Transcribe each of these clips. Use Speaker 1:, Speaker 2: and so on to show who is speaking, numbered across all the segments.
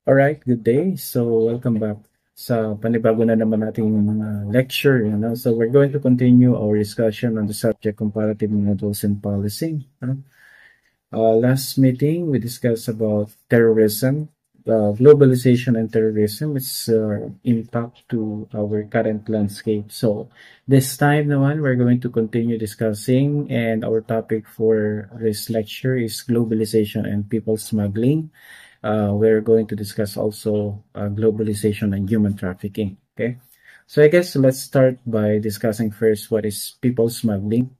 Speaker 1: Alright, good day. So, welcome back sa panibago na naman nating lecture. So, we're going to continue our discussion on the subject comparative models and policy. Last meeting, we discussed about terrorism, globalization and terrorism, its impact to our current landscape. So, this time naman, we're going to continue discussing, and our topic for this lecture is globalization and people smuggling. We're going to discuss also globalization and human trafficking. Okay, so I guess let's start by discussing first what is people smuggling.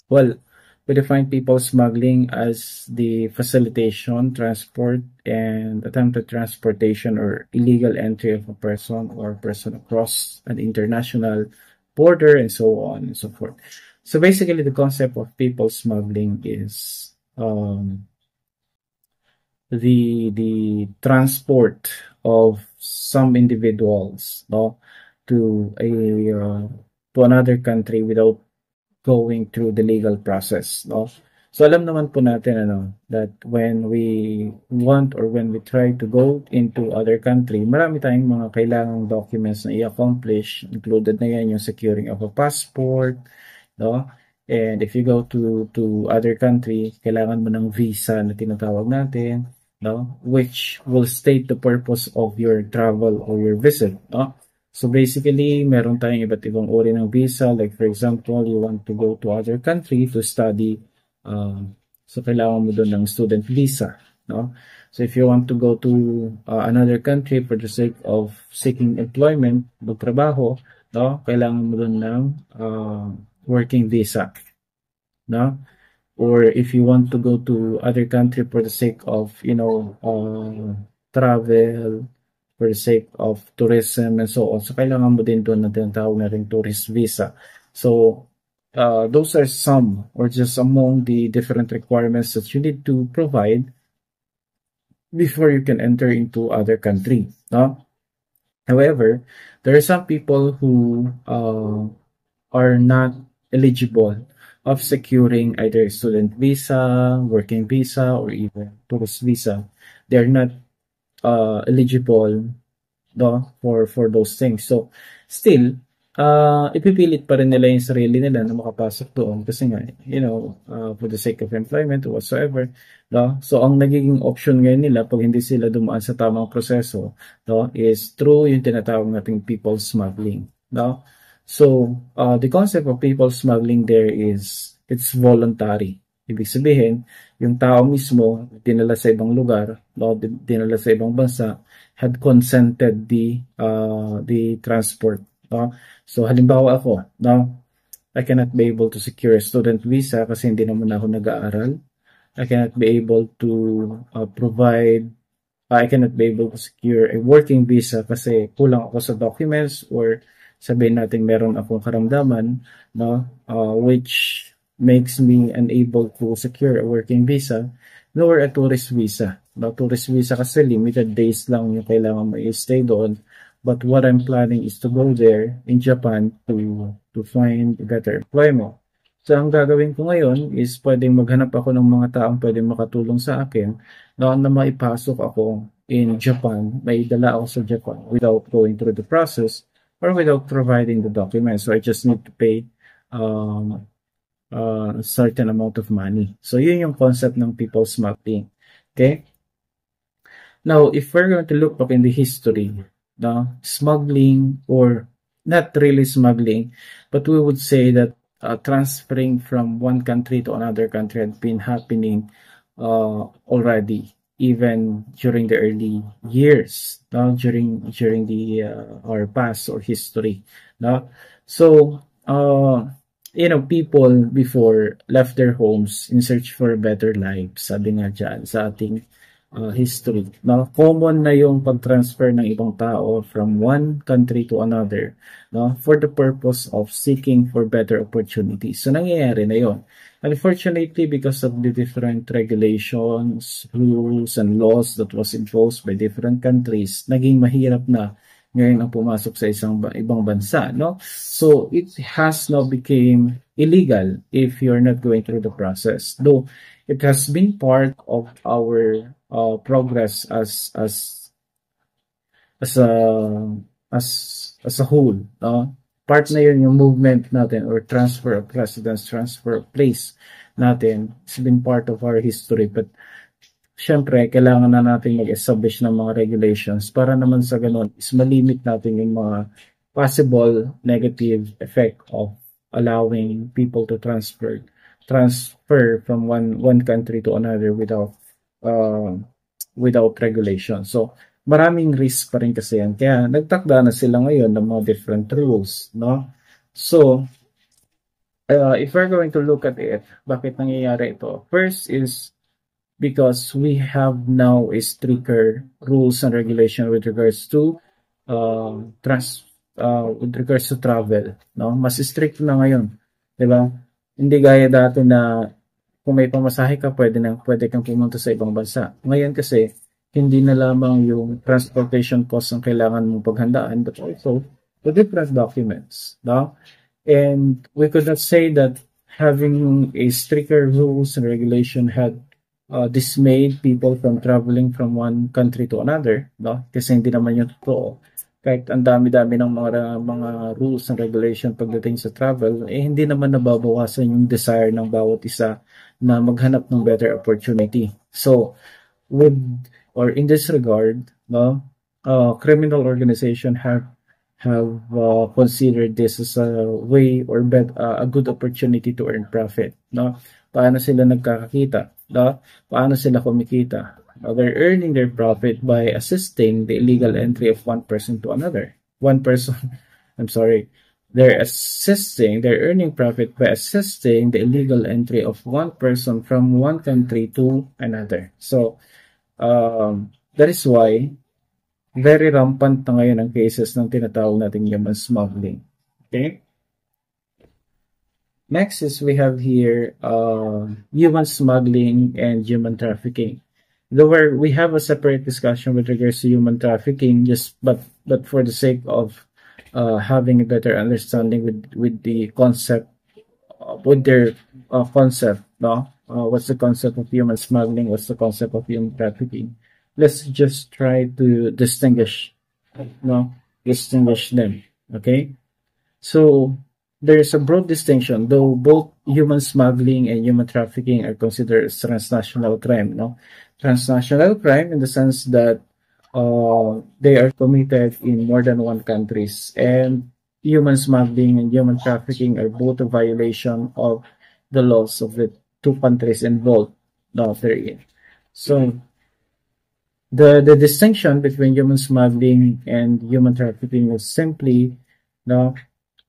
Speaker 1: Well, we define people smuggling as the facilitation, transport, and attempted transportation or illegal entry of a person or person across an international border and so on and so forth. So basically, the concept of people smuggling is the transport of some individuals to a to another country without going through the legal process. So alam naman po natin that when we want or when we try to go into other country, marami tayong mga kailangang documents na i-accomplish. Included na yan yung securing of a passport, and if you go to other country, kailangan mo ng visa na tinatawag natin, which will state the purpose of your travel or your visit. So basically, meron tayong iba't ibang uri ng visa. Like for example, you want to go to other country to study. So kailangan mo doon ng student visa. So if you want to go to another country for the sake of seeking employment, magtrabaho, kailangan mo doon ng working visa. Or if you want to go to other country for the sake of, travel, for the sake of tourism and so on. So, kailangan mo din doon na tinatawag na rin tourist visa. So, those are some or just among the different requirements that you need to provide before you can enter into other country. However, there are some people who are not eligible of securing either student visa, working visa, or even tourist visa. They're not eligible for those things. So, still, ipipilit pa rin nila yung sarili nila na makapasok doon kasi nga, for the sake of employment or whatsoever. So, ang nagiging option ngayon nila pag hindi sila dumaan sa tamang proseso is through yung tinatawag nating people smuggling. So, the concept of people smuggling there is, it's voluntary. Ibig sabihin, yung tao mismo, dinala sa ibang lugar, dinala sa ibang bansa, had consented the transport. So, halimbawa ako, I cannot be able to secure a student visa kasi hindi naman ako nag-aaral. I cannot be able to I cannot be able to secure a working visa kasi kulang ako sa documents or sabihin natin meron akong karamdaman which makes me unable to secure a working visa nor a tourist visa. Tourist visa kasi limited days lang yung kailangan mo i-stay doon. But what I'm planning is to go there in Japan to find better employment. So, ang gagawin ko ngayon is pwedeng maghanap ako ng mga taong pwedeng makatulong sa akin na maipasok ako in Japan, may dala ako sa Japan without going through the process or without providing the documents. So I just need to pay a certain amount of money. So yun yung concept ng people smuggling. Okay? Now, if we're going to look back in the history, smuggling, or not really smuggling, but we would say that transferring from one country to another country had been happening already, even during the early years, during the our past or history. So, people before left their homes in search for a better life. Sabi nga dyan sa ating history. Common na yung pag-transfer ng ibang tao from one country to another for the purpose of seeking for better opportunities. So, nangyayari na yon. Unfortunately, because of the different regulations, rules, and laws that was imposed by different countries, naging mahirap na ngayon ang pumasok sa ibang bansa. So, it has now became illegal if you're not going through the process. Though, it has been part of our progress as a as as a whole, no? Part na yun yung movement natin or transfer of residence, transfer of place natin. It's been part of our history, but syempre, kailangan na natin mag-establish ng mga regulations para naman sa ganun is malimit natin yung mga possible negative effect of allowing people to transfer from one country to another uh, without regulation. So, maraming risk pa rin kasi yan. Kaya nagtakda na sila ngayon ng mga different rules, no? So, if we're going to look at it, bakit nangyayari ito? First is because we have now a stricter rules and regulation with regards to travel, no? Mas strict na ngayon, 'di ba? Hindi gaya dati na kung may pamasahe ka, pwede kang pumunta sa ibang bansa. Ngayon kasi hindi na lamang yung transportation cost ang kailangan mong paghandaan, but also the different documents, no? And we could not say that having a stricter rules and regulation had dismayed people from traveling from one country to another, no? Kasi hindi naman yun totoo. Kahit ang dami-dami ng mga rules and regulation pagdating sa travel, hindi naman nababawasan yung desire ng bawat isa na maghanap ng better opportunity. So, in this regard, no, criminal organization have considered this as a way or a good opportunity to earn profit, no? Paano sila nagkakakita, no? Paano sila kumikita? They're earning their profit by assisting the illegal entry of one person to another. They're earning profit by assisting the illegal entry of one person from one country to another. So, that is why very rampant na ngayon ang cases ng tinatawag nating human smuggling. Okay? Next is we have here human smuggling and human trafficking. Though we have a separate discussion with regards to human trafficking, but for the sake of having a better understanding with the concept, with their concept, no? What's the concept of human smuggling? What's the concept of human trafficking? Let's just try to distinguish them. Okay? So, there's a broad distinction, though both human smuggling and human trafficking are considered as transnational crime, no? Transnational crime in the sense that they are committed in more than one countries, and human smuggling and human trafficking are both a violation of the laws of the two countries involved therein. So, the distinction between human smuggling and human trafficking is simply,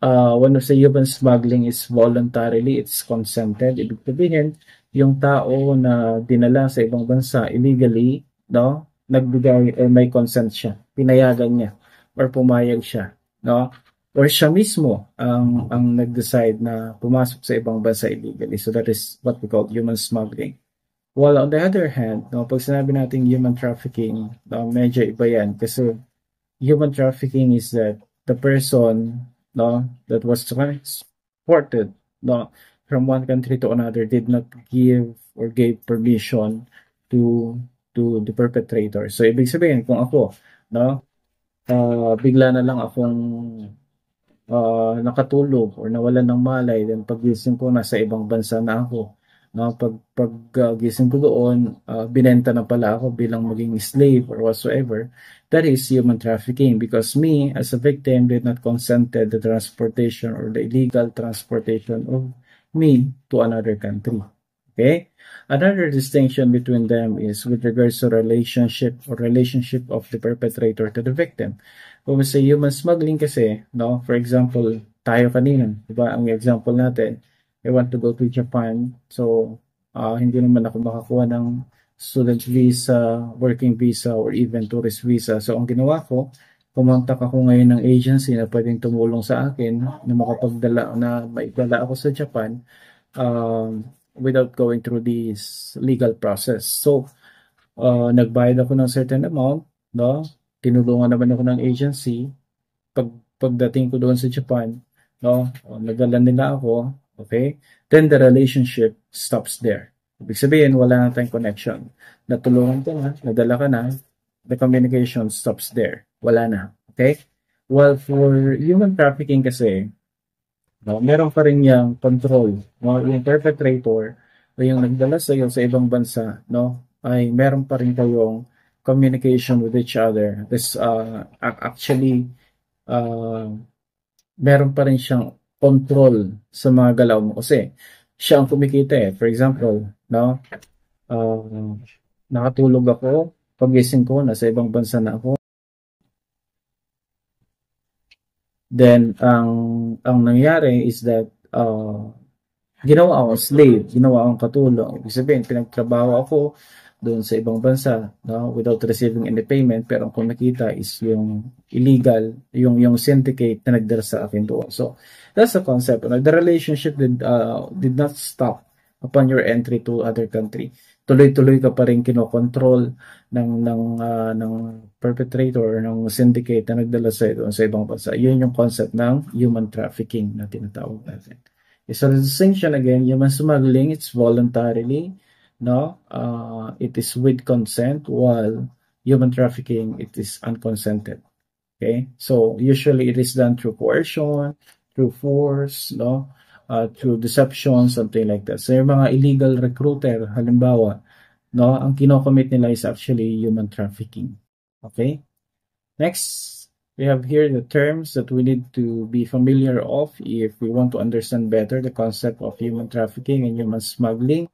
Speaker 1: when we say human smuggling is voluntarily, it's consented. Ibig sabihin, yung tao na dinala sa ibang bansa illegally, nagbigay or may consent siya, pinayagan niya or pumayag siya, or siya mismo ang nag-decide na pumasok sa ibang bansa illegally. So that is what we call human smuggling. While on the other hand, pag sinabi natin human trafficking, medyo iba yan kasi human trafficking is that the person that was transported from one country to another did not give or gave permission to the perpetrator. So ibig sabihin kung ako bigla na lang akong nakatulog or nawalan ng malay, then paggising ko nasa ibang bansa na ako, gising ko doon, binenta na pala ako bilang maging slave or whatsoever. That is human trafficking because me as a victim did not consented the transportation or the illegal transportation of me to another country. Okay? Another distinction between them is with regards to relationship of the perpetrator to the victim. Kung we say human smuggling kasi, for example, tayo kanina, diba? Ang example natin, I want to go to Japan, so hindi naman ako makakuha ng student visa, working visa, or even tourist visa. So ang ginawa ko, kumontak ako ngayon ng agency na pwedeng tumulong sa akin na maidala ako sa Japan without going through this legal process. So nagbayad ako ng certain amount, tinulungan naman ako ng agency. Pagdating ko doon sa Japan, nagdala nila ako. Okay? Then the relationship stops there. Ibig sabihin, wala na tayong connection. Natulungan ka na, nadala ka na, the communication stops there. Wala na. Okay? Well, for human trafficking kasi, no, meron pa rin yung control. No? Yung perpetrator o yung nagdala sa iyo sa ibang bansa, no, ay meron pa rin kayong communication with each other. This actually meron pa rin siyang control sa mga galaw mo kasi siya ang kumikita eh. For example, no, nakatulog ako, pagising ko, nasa ibang bansa na ako. Then, ang nangyari is that, ginawa akong slave, ginawa akong katulong. Ibig sabihin, pinagtrabaho ako doon sa ibang bansa, no, without receiving any payment, pero ang kumikita is yung illegal, yung syndicate na nagdala sa akin doon. So, that's the concept. The relationship did not stop upon your entry to other country. Tuloy-tuloy ka pa rin kinokontrol ng perpetrator, ng syndicate na nagdala sa doon sa ibang bansa. Yun yung concept ng human trafficking na tinatawag natin. So the distinction again, human smuggling, it's voluntarily, no? It is with consent, while human trafficking, it is unconsented. Okay? So usually it is done through coercion, through force, no? Through deception, something like that. So yung mga illegal recruiter, halimbawa, no, ang kinocommit nila is actually human trafficking. Okay? Next, we have here the terms that we need to be familiar of if we want to understand better the concept of human trafficking and human smuggling.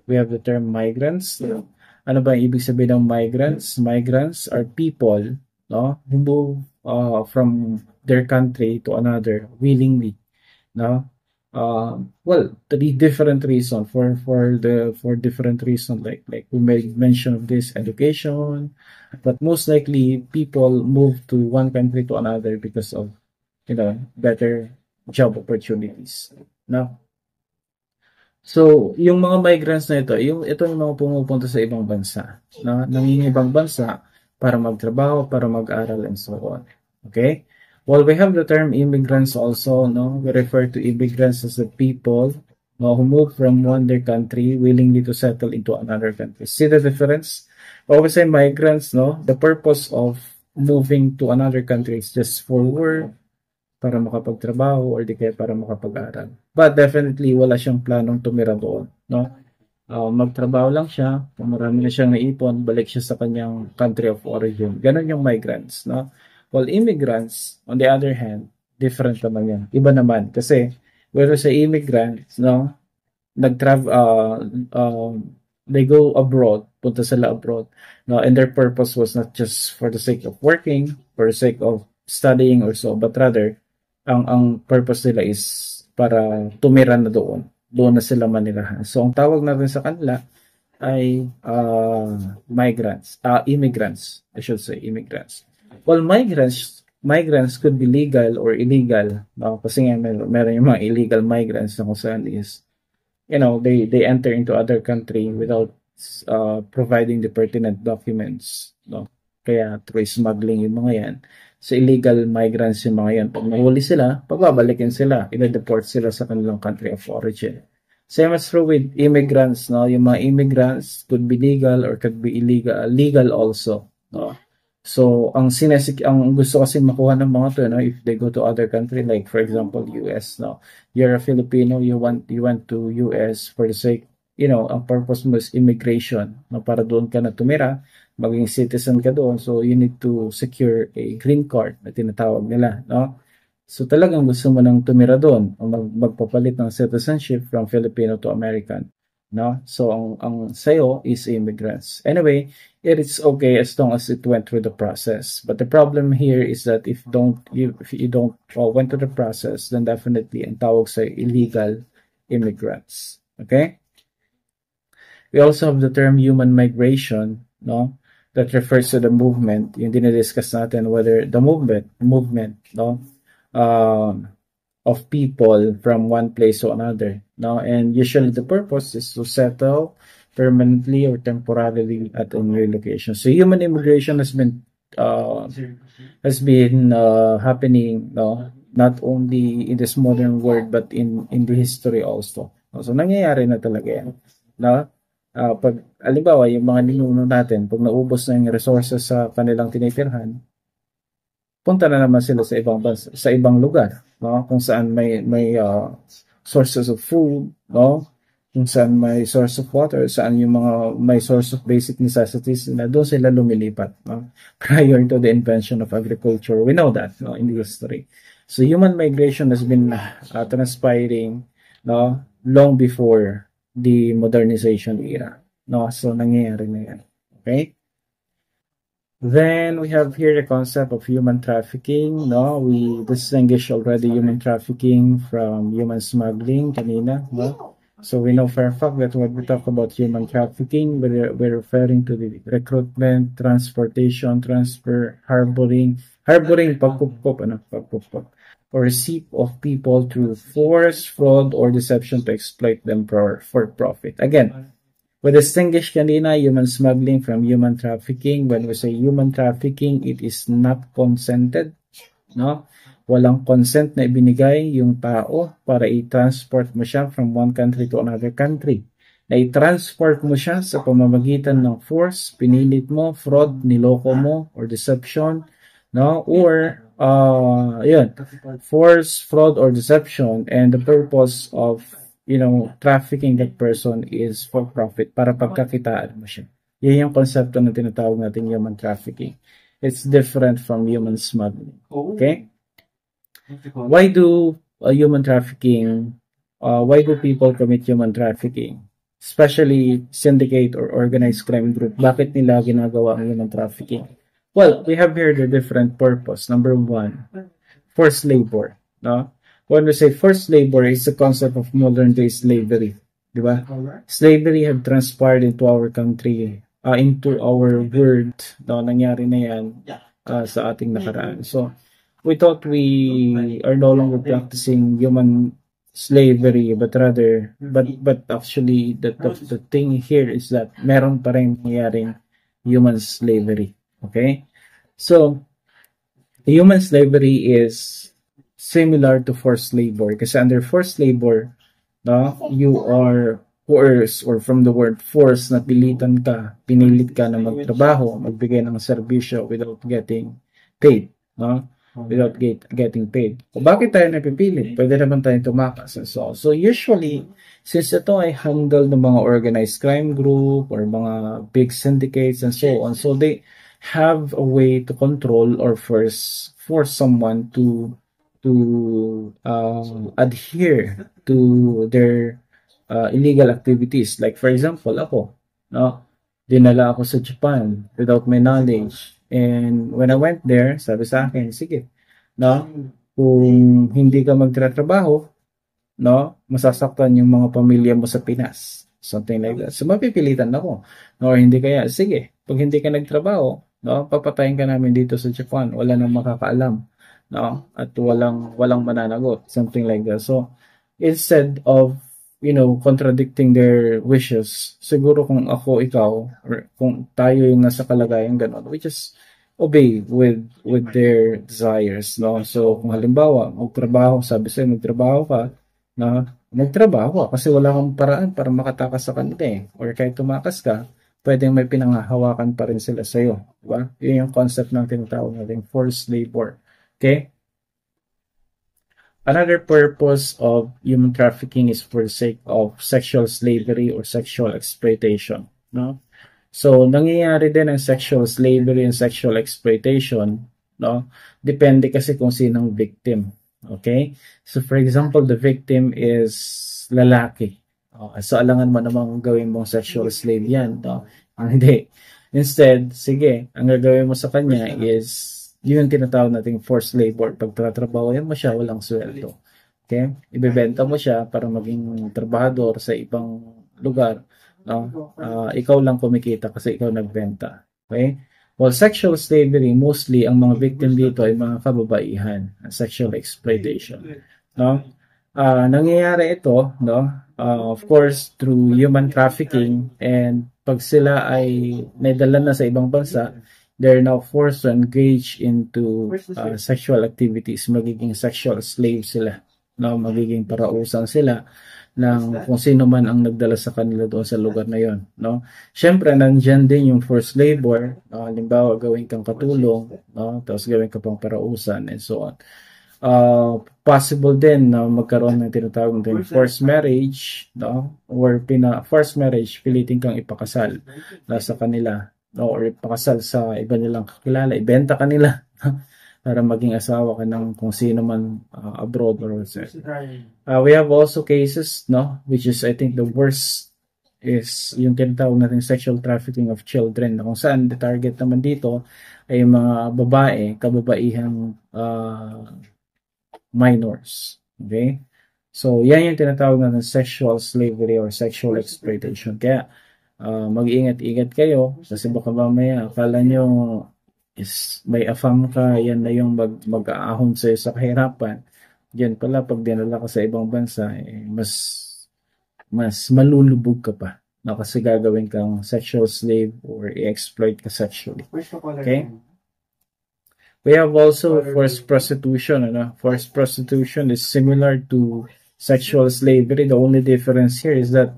Speaker 1: We have the term migrants. Ano ba ang ibig sabihin ng migrants? Migrants are people, no, who move from their country to another willingly, no? Well, the different reason for different reason, like we made mention of this, education, but most likely people move to one country to another because of, you know, better job opportunities, no? So yung mga migrants na ito yung mga pumupunta sa ibang bansa, no, nangingibang bansa para magtrabaho, para mag-aral, and so on. Okay? Well, we have the term immigrants also, no? We refer to immigrants as the people, no, who move from their country willingly to settle into another country. See the difference? When we say migrants, no, the purpose of moving to another country is just for work, para makapagtrabaho, or di kaya para makapag-aral. But definitely, wala siyang planong tumira doon, no? Magtrabaho lang siya, kung marami na siyang naipon, balik siya sa kanyang country of origin. Ganon yung migrants, no? While immigrants, on the other hand, different naman yan. Iba naman. Kasi, whether sa immigrants, no, they go abroad, punta sila abroad, no, and their purpose was not just for the sake of working, for the sake of studying or so, but rather, ang purpose nila is para tumira na doon. Doon na sila manirahan. So, ang tawag natin sa kanila ay immigrants. I should say, immigrants. Well, migrants could be legal or illegal. No? Kasi nga meron yung mga illegal migrants na kung saan is, you know, they enter into other country without providing the pertinent documents. No? Kaya through smuggling yung mga yan. So illegal migrants yung mga yan. Pag nahuli sila, pagbabalikin sila. I-deport sila sa kanilang country of origin. Same as true with immigrants. No? Yung mga immigrants could be legal or could be illegal. Legal also. No? So, ang gusto kasi makuha ng mga to, no, if they go to other country, like for example, US, no, you're a Filipino, you went to US for the sake, you know, ang purpose mo is immigration, no, para doon ka na tumira, maging citizen ka doon, so you need to secure a green card na tinatawag nila, no. So, talagang gusto mo nang tumira doon, o magpapalit ng citizenship from Filipino to American. No? So, ang sayo is immigrants. Anyway, it is okay as long as it went through the process. But the problem here is that if you don't went through the process, then definitely ang tawag sa illegal immigrants. Okay? We also have the term human migration, no? That refers to the movement. Yung dinidiscuss natin whether the movement, no? Of people from one place to another, no? And usually the purpose is to settle permanently or temporarily at a new location. So human immigration has been happening, no, not only in this modern world but in the history also. So nangyayari na talaga yan, no? Pag, alimbawa, yung mga ninuno natin, pag naubos na yung resources sa kanilang tinitirhan, punta na naman sila sa ibang bansa, sa ibang lugar, no? Kung saan may sources of food, no? Kung saan may source of water, saan yung mga may source of basic necessities na doon sila lumilipat, no? Prior to the invention of agriculture, we know that, no, in the history. So human migration has been transpiring, no, long before the modernization era, no? So nangyayari na yan. Okay? Then we have here the concept of human trafficking. No, we distinguish already human trafficking from human smuggling kanina. No? So we know for a fact that when we talk about human trafficking, we're referring to the recruitment, transportation, transfer, harboring, pagpupop, or receipt of people through force, fraud, or deception to exploit them for profit. Again, we distinguish kanina human smuggling from human trafficking. When we say human trafficking, it is not consented, no? Walang consent na ibinigay yung tao para i-transport mo siya from one country to another country. Na i-transport mo siya sa pamamagitan ng force, pinilit mo, fraud, niloko mo, or deception, no? Or, yun, force, fraud, or deception, and the purpose of trafficking that person is for profit, para pagkakitaan mo siya. Yan yung konsepto na tinatawag natin human trafficking. It's different from human smuggling. Okay? Why do people commit human trafficking? Especially syndicate or organized crime group. Bakit nila ginagawa ang human trafficking? Well, we have here the different purpose. Number one, forced labor. No? When we say forced labor, it's the concept of modern-day slavery. Diba? Slavery have transpired into our country, into our world. No, nangyari na yan sa ating nakaraan. So, we thought we are no longer practicing human slavery, but actually, the thing here is that meron pa rin nangyaring human slavery. Okay? So, human slavery is similar to forced labor. Kasi under forced labor, no, you are coerced, or from the word force, na pinilit ka na magtrabaho, magbigay ng serbisyo without getting paid. No? Without getting paid. O bakit tayo napipilit? Pwede naman tayo tumakas. So usually, since ito ay handle ng mga organized crime group or mga big syndicates and so on, so they have a way to control or force someone to adhere to their illegal activities. Like for example, ako, no, dinala ako sa Japan without my knowledge. And when I went there, sabi sa akin, sige, no, kung hindi ka magtratrabaho, no, masasaktan yung mga pamilya mo sa Pinas. Something like that. So, mapipilitan ako. No, or hindi kaya, sige, pag hindi ka nagtrabaho, no, papatayin ka namin dito sa Japan. Wala nang makakaalam. No, at walang mananagot. Something like that. So, instead of contradicting their wishes, siguro kung ako, ikaw, or kung tayo yung nasa kalagayan ganon, we just obey with their desires, no? So, kung halimbawa, magtrabaho, sabi sa'yo, magtrabaho ka, na magtrabaho ka, kasi wala kang paraan para makatakas sa kanila eh. Or kahit tumakas ka, pwedeng may pinanghahawakan pa rin sila sa'yo. Diba? Yun yung concept ng tinatawag natin, forced labor. Okay? Another purpose of human trafficking is for the sake of sexual slavery or sexual exploitation. No? So, nangyayari din ang sexual slavery and sexual exploitation. No? Depende kasi kung sinong victim. Okay? So, for example, the victim is lalaki. Okay, so, alangan mo namang gawin mong sexual slave yan. No? Hindi. Instead, sige, ang gagawin mo sa kanya is yun tinatawag nating forced labor. Pag tatrabahoyan mo siya, walang sweldo. Okay? Ibebenta mo siya para maging trabahador sa ibang lugar. No? Ikaw lang kumikita kasi ikaw nagbenta. Okay? Well, sexual slavery, mostly, ang mga victim dito ay mga kababaihan. Sexual exploitation. No? Nangyayari ito, no? Of course, through human trafficking, and pag sila ay naidala na sa ibang bansa, they're now forced to engage into sexual activities. Magiging sexual slave sila. no? Magiging parausan sila ng kung sino man ang nagdala sa kanila doon sa lugar na yon, no? Syempre nandiyan din yung forced labor, halimbawa gawin kang katulong, no? Tapos gawin ka pang parausan and so on. Possible din na magkaroon ng tinatawag natin forced marriage, no? Or forced marriage, pilitin kang ipakasal sa kanila, no? Or ipakasal sa iba nilang kakilala, ibenta kanila para maging asawa ka ng kung sino man abroad or whatsoever. We have also cases, no, which is I think the worst is yung tinatawag natin sexual trafficking of children, na kung saan the target naman dito ay mga babae, kababaihang minors. Okay? So, yan yung tinatawag natin sexual slavery or sexual exploitation. Kaya, mag-ingat-ingat kayo kasi baka mamaya akala nyo is may afam ka, yan na yung mag-aahon sa'yo sa kahirapan. Yan pala, pag dinala ka sa ibang bansa, mas malulubog ka pa. No, kasi gagawin kang sexual slave or i-exploit ka sexually. Okay? We have also forced prostitution. Forced prostitution is similar to sexual slavery. The only difference here is that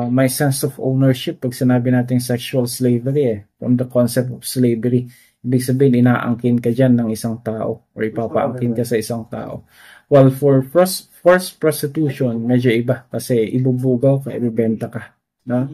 Speaker 1: may sense of ownership pag sinabi natin sexual slavery from the concept of slavery. Ibig sabihin, inaangkin ka dyan ng isang tao or ipapaangkin ka sa isang tao. While for forced prostitution, medyo iba kasi ibubugaw ka, ibibenta ka. No?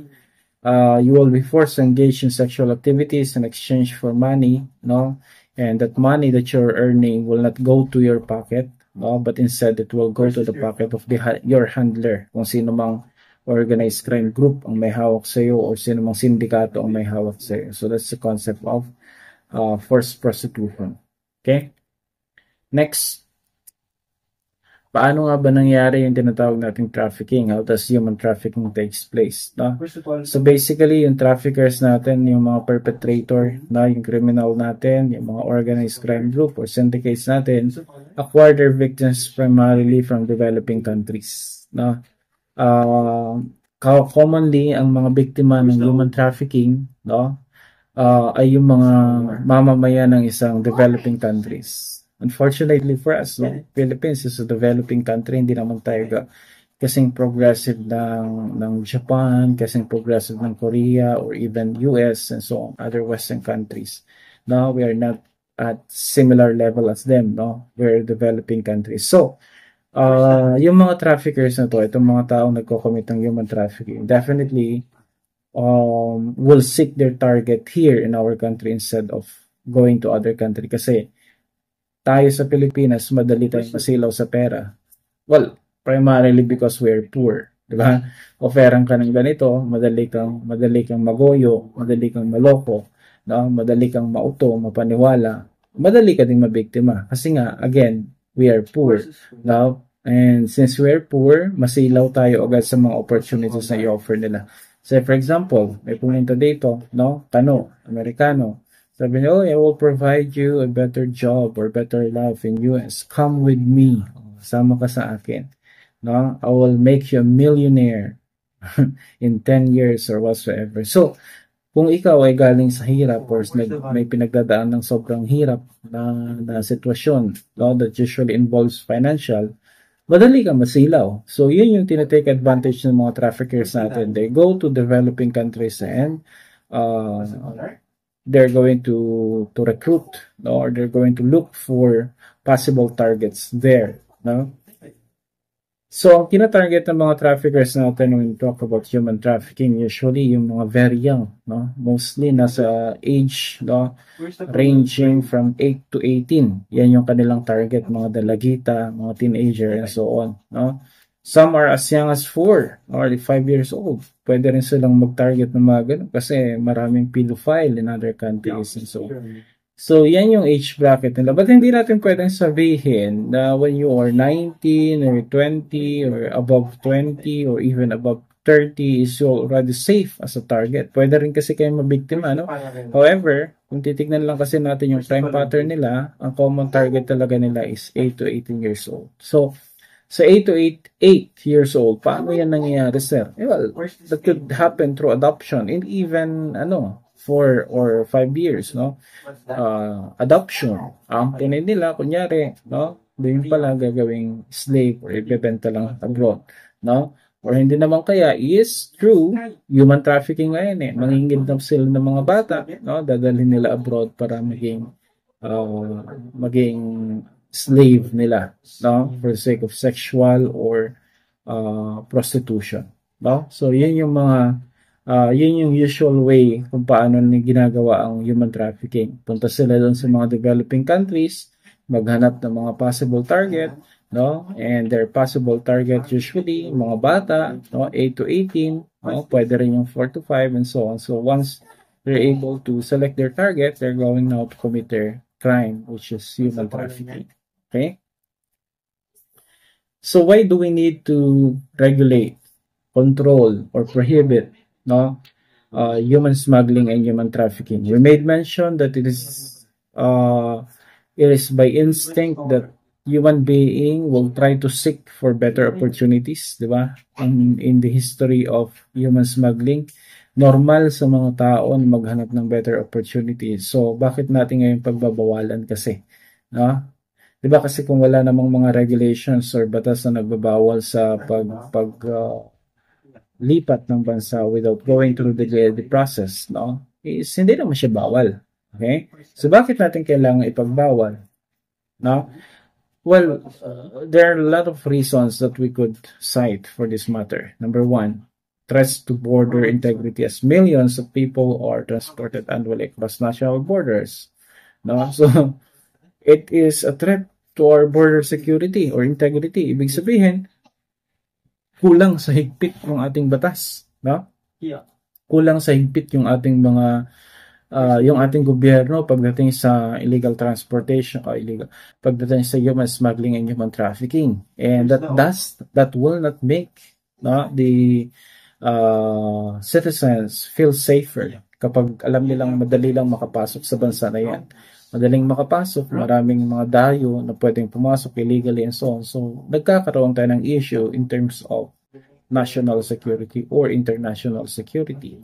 Speaker 1: You will be forced to engage in sexual activities in exchange for money, no? And that money that you're earning will not go to your pocket, no? But instead it will go to the pocket of your handler, kung sino mang organized crime group ang may hawak sa iyo or sino mang sindikato ang may hawak sa iyo. So that's the concept of forced prostitution. Okay? Next, paano nga ba nangyari yung tinatawag nating trafficking? How does human trafficking takes place? No? So basically, yung traffickers natin, yung mga perpetrator, yung criminal natin, yung mga organized crime group or syndicates natin, acquire their victims primarily from developing countries. No? Commonly, ang mga biktima ng human trafficking, ay yung mga mamamayan ng isang developing countries. Unfortunately for us, Philippines is a developing country, hindi naman tayo kasing progressive ng Japan, kasing progressive ng Korea, or even US and so on, other Western countries. No, we are not at similar level as them, no? We're developing countries. So, yung mga traffickers na to, itong mga taong nagko-commit ng human trafficking, definitely will seek their target here in our country instead of going to other country. Kasi tayo sa Pilipinas, madali tayong masilaw sa pera. Well, primarily because we're poor. Diba? Oferan ka ng ganito, madali kang magoyo, madali kang maloko, no? Madali kang mauto, mapaniwala, madali ka ding mabiktima. Kasi nga, again, we are poor. No? And since we're poor, masilaw tayo agad sa mga opportunities na i-offer nila. So, for example, may pumunta dito, no? Amerikano. Sabi niya, I will provide you a better job or better life in US. Come with me. Sama ka sa akin. No? I will make you a millionaire in 10 years or whatsoever. So, kung ikaw ay galing sa hirap or may pinagdadaan ng sobrang hirap na sitwasyon, no? That usually involves financial, madali kang masilaw. So, yun yung tinatake advantage ng mga traffickers natin. They go to developing countries and they're going to recruit, no? Or they're going to look for possible targets there. No? So, ang tina-target ng mga traffickers natin when we talk about human trafficking, usually yung mga very young, no? Mostly nasa age, no? Ranging from 8 to 18. Yan yung kanilang target, mga dalagita, mga teenager, and so on, no? Some are as young as 4 or 5 years old. Pwede rin silang mag-target ng mga ganun kasi maraming pedophile in other countries and so on. So, yan yung age bracket nila. But hindi natin pwedeng sabihin na when you are 19 or 20 or above 20 or even above 30 is you already safe as a target. Pwede rin kasi kayo mabiktima, no? However, kung titignan lang kasi natin yung crime pattern nila, ang common target talaga nila is 8 to 18 years old. So, sa 8 to 8 years old, paano yan nangyayari, sir? Well, that could happen through adoption and even, 4 or 5 years, no? Adoption. Ang tunay nila, kunyari, no? doon pala gagawing slave or ibebenta lang abroad, no? Or hindi naman kaya is true human trafficking ngayon eh. Mangingidnap sila ng mga bata, no? Dadalhin nila abroad para maging slave nila, no? For the sake of sexual or prostitution, no? So yun yung yun yung usual way kung paano ginagawa ang human trafficking. Punta sila doon sa mga developing countries, maghanap ng mga possible target, no? And their possible target usually mga bata, no? 8 to 18, no? Pwede rin yung 4 to 5 and so on. So once they're able to select their target, they're going now to commit their crime, which is human trafficking. Okay? So why do we need to regulate, control, or prohibit, no, human smuggling and human trafficking? We made mention that it is by instinct that human being will try to seek for better opportunities, di ba? In the history of human smuggling, normal sa mga tao na maghanap ng better opportunities. So, bakit natin ngayon pagbabawalan kasi? No? Di ba kasi kung wala namang mga regulations or batas na nagbabawal sa lipat ng bansa without going through the process, no? Is hindi naman siya bawal. Okay? So, bakit natin kailangan ipagbawal? No? Well, there are a lot of reasons that we could cite for this matter. Number one, threats to border integrity as millions of people are transported annually across national borders. No? So, it is a threat to our border security or integrity. Ibig sabihin, kulang sa higpit yung ating batas, no? Yeah. Kulang sa higpit yung ating yung ating gobyerno pagdating sa illegal transportation o pagdating sa human smuggling and human trafficking. And that will not make, no, the citizens feel safer kapag alam nilang madali lang makapasok sa bansa na yan. Madaling makapasok, maraming mga dayo na pwedeng pumasok illegally and so on. So, nagkakaroon tayo ng issue in terms of national security or international security.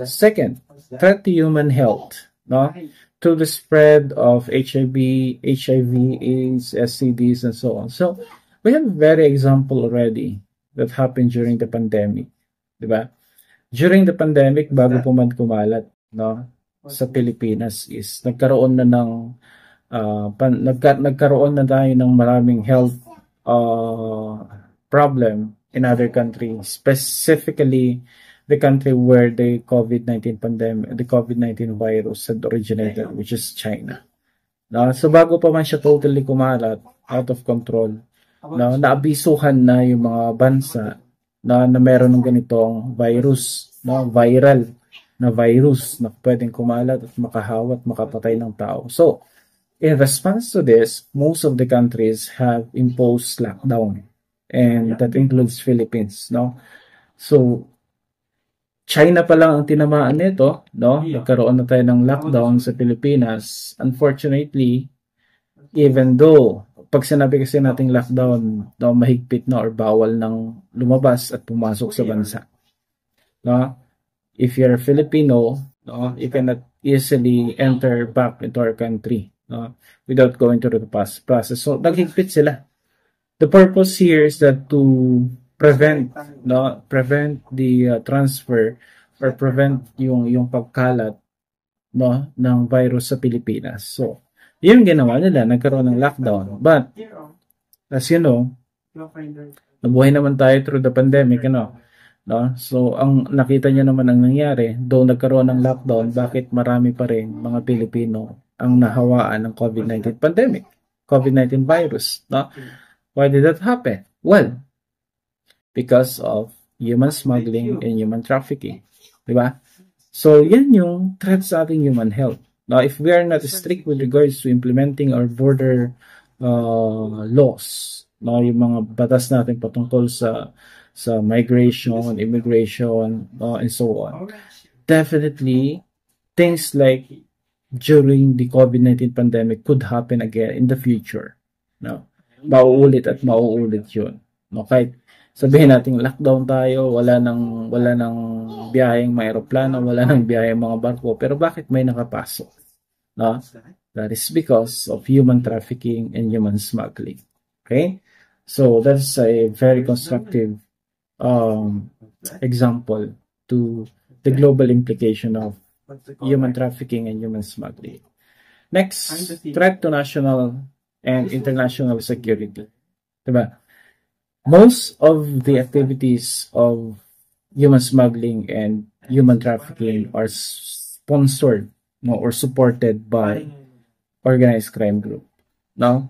Speaker 1: Second, threat to human health, no? Through the spread of HIV, AIDS, STDs, and so on. So, we have a very example already that happened during the pandemic. Diba? During the pandemic, bago po man kumalat, no? Sa Pilipinas is nagkaroon na tayo ng maraming health problem in other countries, specifically the country where the COVID-19 virus had originated, which is China. No? So bago pa man siya totally kumalat, out of control, no, naabisuhan na yung mga bansa na meron ng ganitong virus, no, viral na virus na pwedeng kumalat at makahawat, makapatay ng tao. So, in response to this, most of the countries have imposed lockdown, and that includes Philippines, no? So, China pa lang ang tinamaan nito, no? Nagkaroon na tayo ng lockdown sa Pilipinas. Unfortunately, even though pag sinabi kasi nating lockdown, no, mahigpit na or bawal nang lumabas at pumasok sa bansa, no? If you're a Filipino, no, you cannot easily enter back into our country, no, without going through the process. So, naghigpit sila. The purpose here is that to prevent the transfer or prevent yung pagkalat, no, ng virus sa Pilipinas. So, yun ginawa nila, nagkaroon ng lockdown. But, as you know, nabuhay naman tayo through the pandemic, no? No? So, ang nakita niyo naman ang nangyari, though nagkaroon ng lockdown, bakit marami pa rin mga Pilipino ang nahawaan ng COVID-19 pandemic, COVID-19 virus, no? Why did that happen? Well, because of human smuggling and human trafficking. Diba? So, yan yung threat sa ating human health. Now, if we are not strict with regards to implementing our border laws, no, yung mga batas natin patungkol sa migration, immigration, and so on. Definitely, things like during the COVID-19 pandemic could happen again in the future. No? Mauulit at mauulit yun. No? Kahit sabihin natin lockdown tayo, wala nang biyaheng mga eroplano, wala nang biyaheng mga barko, pero bakit may nakapasok? No? That is because of human trafficking and human smuggling. Okay? So that's a very constructive example to the global implication of human trafficking and human smuggling. Next, threat to national and international security. Diba? Most of the activities of human smuggling and human trafficking are sponsored, no, or supported by organized crime group. No?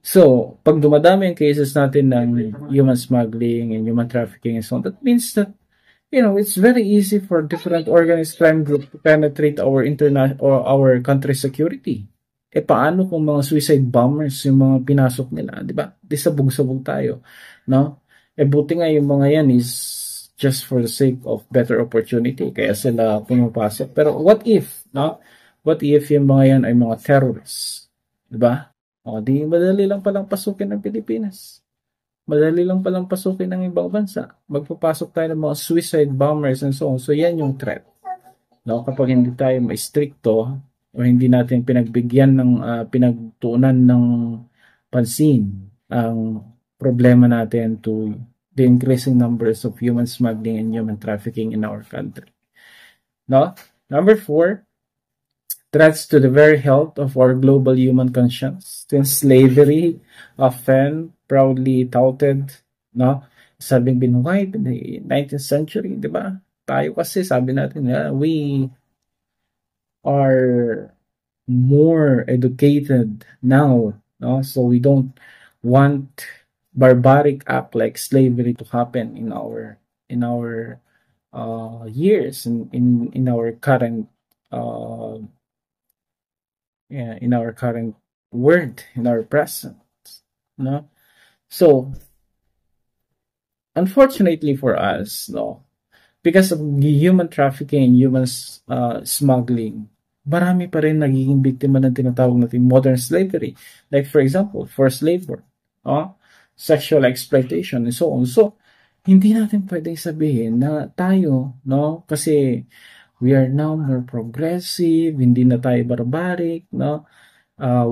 Speaker 1: So, pag dumadami ang cases natin ng human smuggling and human trafficking and so on, that means that, you know, it's very easy for different organized crime group to penetrate our or our country's security. Eh, paano kung mga suicide bombers yung mga pinasok nila, di ba? Di sabog-sabog tayo, no? Eh, buti nga yung mga yan is just for the sake of better opportunity, kaya sila pumapasok. Pero what if, no? What if yung mga yan ay mga terrorists? Di ba? O, di madali lang palang pasukin ng Pilipinas. Madali lang palang pasukin ng ibang bansa. Magpapasok tayo ng mga suicide bombers and so on. So, yan yung threat. No? Kapag hindi tayo ma-stricto o hindi natin pinagbigyan ng pinagtuunan ng pansin ang problema natin to the increasing numbers of human smuggling and human trafficking in our country. No? Number 4, threats to the very health of our global human conscience. Since slavery often proudly touted, no, as having been white in the 19th century, di ba? Tayo kasi sabi natin, we are more educated now, no? So we don't want barbaric act like slavery to happen in our years in our current in our current world, in our present, no? So, unfortunately for us, no, because of human trafficking and human smuggling, marami pa rin nagiging biktima ng tinatawag natin modern slavery. Like, for example, forced labor, sexual exploitation, and so on. So, hindi natin pwedeng sabihin na tayo, no, kasi we are now more progressive, hindi na tayo barbaric, no?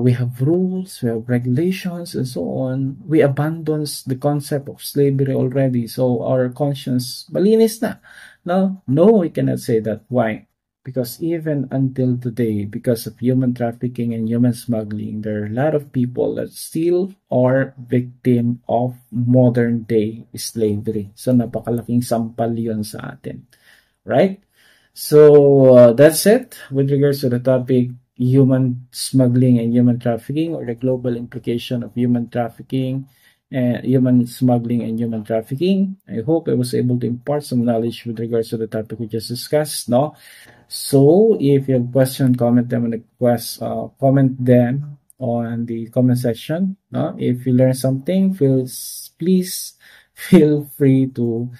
Speaker 1: We have rules, we have regulations, and so on. We abandon the concept of slavery already, so our conscience malinis na. No, we cannot say that. Why? Because even until today, because of human trafficking and human smuggling, there are a lot of people that still are victim of modern day slavery. So, napakalaking sampal yun sa atin. Right? So, that's it with regards to the topic human smuggling and human trafficking, or the global implication of human trafficking and human smuggling and human trafficking. I hope I was able to impart some knowledge with regards to the topic we just discussed, no? So, if you have questions, comment them on the comment them on the comment section, no? If you learn something, please feel free to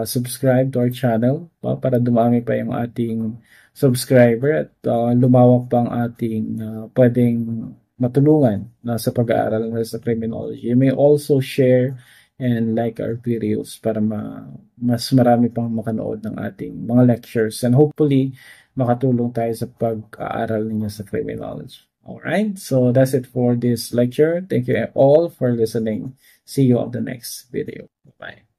Speaker 1: subscribe to our channel para dumami pa yung ating subscriber at lumawak pa ang ating pwedeng matulungan sa pag-aaral sa criminology. You may also share and like our videos para mas marami pang makanood ng ating mga lectures, and hopefully makatulong tayo sa pag-aaral ninyo sa criminology. Alright, so that's it for this lecture. Thank you all for listening. See you on the next video. Bye.